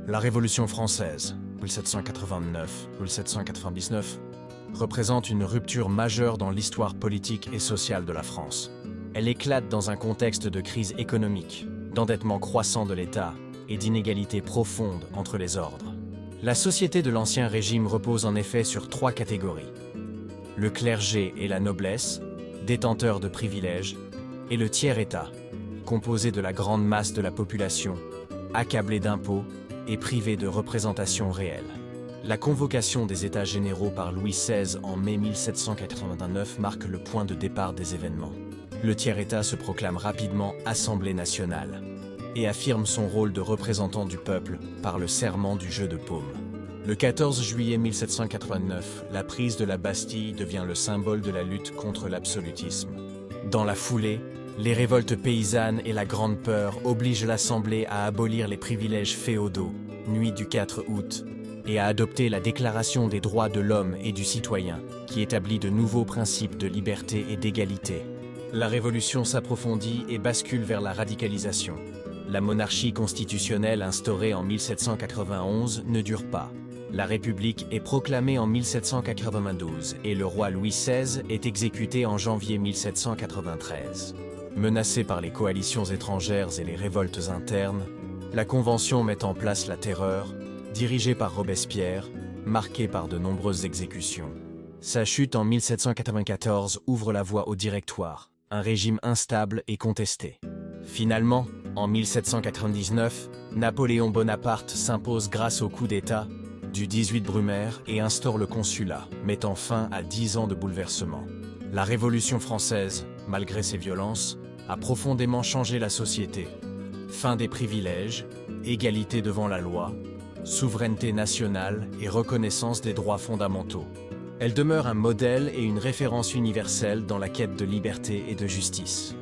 La Révolution française, 1789-1799, représente une rupture majeure dans l'histoire politique et sociale de la France. Elle éclate dans un contexte de crise économique, d'endettement croissant de l'État et d'inégalités profondes entre les ordres. La société de l'Ancien Régime repose en effet sur trois catégories. Le clergé et la noblesse, détenteurs de privilèges, et le tiers-État, composé de la grande masse de la population, accablée d'impôts et privée de représentation réelle. La convocation des États généraux par Louis XVI en mai 1789 marque le point de départ des événements. Le tiers-État se proclame rapidement Assemblée nationale et affirme son rôle de représentant du peuple par le serment du jeu de paume. Le 14 juillet 1789, la prise de la Bastille devient le symbole de la lutte contre l'absolutisme. Dans la foulée, les révoltes paysannes et la Grande Peur obligent l'Assemblée à abolir les privilèges féodaux, nuit du 4 août, et à adopter la Déclaration des droits de l'homme et du citoyen, qui établit de nouveaux principes de liberté et d'égalité. La Révolution s'approfondit et bascule vers la radicalisation. La monarchie constitutionnelle instaurée en 1791 ne dure pas. La République est proclamée en 1792 et le roi Louis XVI est exécuté en janvier 1793. Menacée par les coalitions étrangères et les révoltes internes, la Convention met en place la Terreur, dirigée par Robespierre, marquée par de nombreuses exécutions. Sa chute en 1794 ouvre la voie au Directoire, un régime instable et contesté. Finalement, en 1799, Napoléon Bonaparte s'impose grâce au coup d'État du 18 Brumaire et instaure le consulat, mettant fin à 10 ans de bouleversements. La Révolution française, malgré ses violences, a profondément changé la société. Fin des privilèges, égalité devant la loi, souveraineté nationale et reconnaissance des droits fondamentaux. Elle demeure un modèle et une référence universelle dans la quête de liberté et de justice.